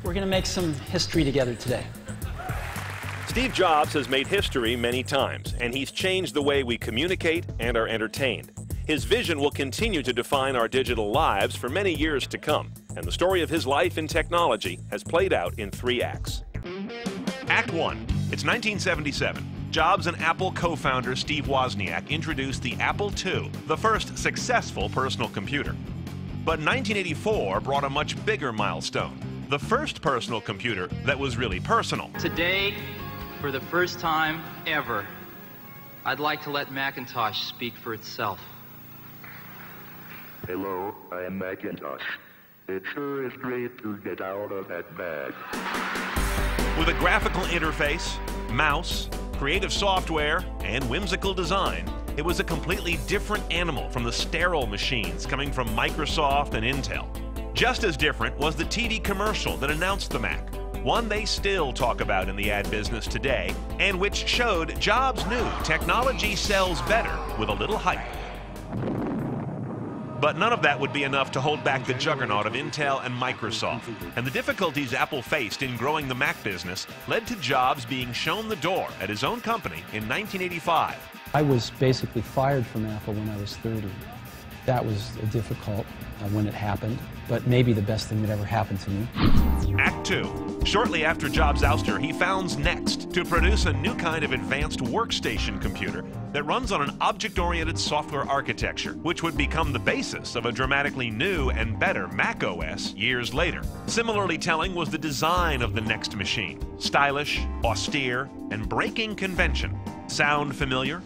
We're going to make some history together today. Steve Jobs has made history many times, and he's changed the way we communicate and are entertained. His vision will continue to define our digital lives for many years to come, and the story of his life in technology has played out in 3 acts. Act 1. It's 1977. Jobs and Apple co-founder Steve Wozniak introduced the Apple II, the first successful personal computer. But 1984 brought a much bigger milestone, the first personal computer that was really personal. Today, for the first time ever, I'd like to let Macintosh speak for itself. Hello, I am Macintosh. It sure is great to get out of that bag. With a graphical interface, mouse, creative software, and whimsical design, it was a completely different animal from the sterile machines coming from Microsoft and Intel. Just as different was the TV commercial that announced the Mac, one they still talk about in the ad business today, and which showed Jobs knew technology sells better with a little hype. But none of that would be enough to hold back the juggernaut of Intel and Microsoft. And the difficulties Apple faced in growing the Mac business led to Jobs being shown the door at his own company in 1985. I was basically fired from Apple when I was 30. That was difficult when it happened, but maybe the best thing that ever happened to me. Act 2. Shortly after Jobs' ouster, he founds Next to produce a new kind of advanced workstation computer that runs on an object-oriented software architecture, which would become the basis of a dramatically new and better Mac OS years later. Similarly telling was the design of the Next machine. Stylish, austere, and breaking convention. Sound familiar?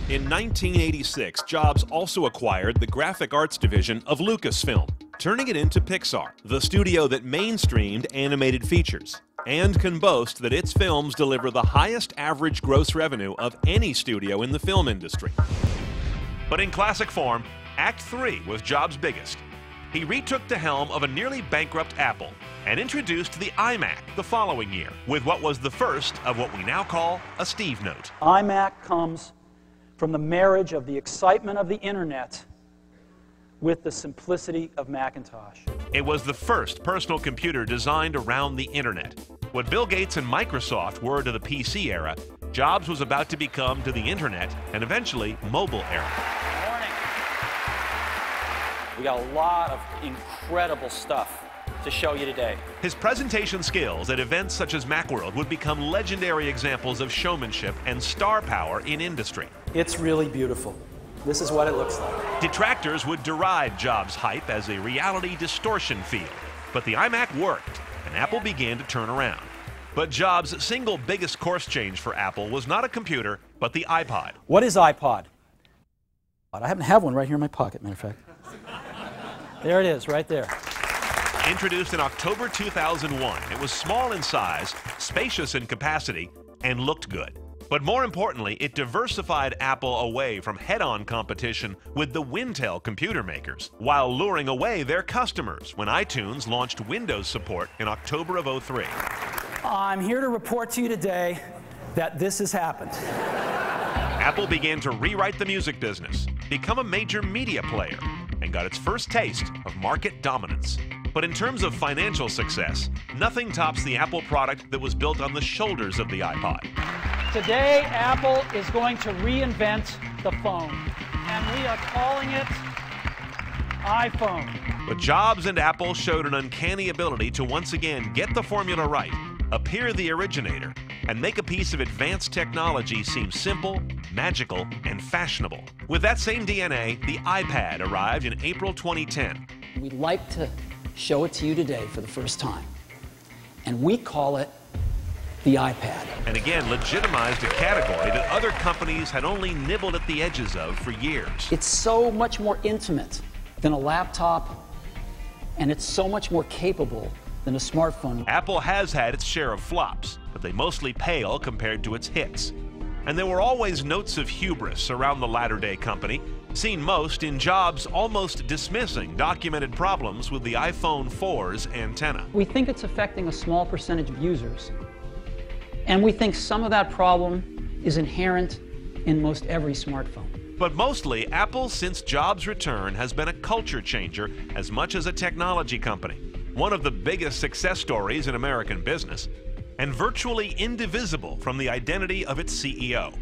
In 1986, Jobs also acquired the graphic arts division of Lucasfilm, turning it into Pixar, the studio that mainstreamed animated features, and can boast that its films deliver the highest average gross revenue of any studio in the film industry. But in classic form, Act 3 was Jobs' biggest. He retook the helm of a nearly bankrupt Apple and introduced the iMac the following year, with what was the first of what we now call a Steve Note. iMac comes from the marriage of the excitement of the internet with the simplicity of Macintosh. It was the first personal computer designed around the internet. What Bill Gates and Microsoft were to the PC era, Jobs was about to become to the internet and eventually mobile era. Good morning. We got a lot of incredible stuff to show you today. His presentation skills at events such as Macworld would become legendary examples of showmanship and star power in industry. It's really beautiful. This is what it looks like. Detractors would deride Jobs' hype as a reality distortion field, but the iMac worked, and Apple began to turn around. But Jobs' single biggest course change for Apple was not a computer, but the iPod. What is iPod? I happen to have one right here in my pocket, matter of fact. There it is, right there. Introduced in October 2001, it was small in size, spacious in capacity, and looked good. But more importantly, it diversified Apple away from head-on competition with the Wintel computer makers, while luring away their customers when iTunes launched Windows support in October of '03. I'm here to report to you today that this has happened. Apple began to rewrite the music business, become a major media player, and got its first taste of market dominance. But in terms of financial success, nothing tops the Apple product that was built on the shoulders of the iPod. Today, Apple is going to reinvent the phone, and we are calling it iPhone. But Jobs and Apple showed an uncanny ability to once again get the formula right, appear the originator, and make a piece of advanced technology seem simple, magical, and fashionable. With that same DNA, the iPad arrived in April 2010. We'd like to show it to you today for the first time, and we call it the iPad. And again, legitimized a category that other companies had only nibbled at the edges of for years. It's so much more intimate than a laptop, and it's so much more capable than a smartphone. Apple has had its share of flops, but they mostly pale compared to its hits. And there were always notes of hubris around the latter-day company, seen most in Jobs almost dismissing documented problems with the iPhone 4's antenna. We think it's affecting a small percentage of users, and we think some of that problem is inherent in most every smartphone. But mostly, Apple, since Jobs' return, has been a culture changer as much as a technology company. one of the biggest success stories in American business, and virtually indivisible from the identity of its CEO.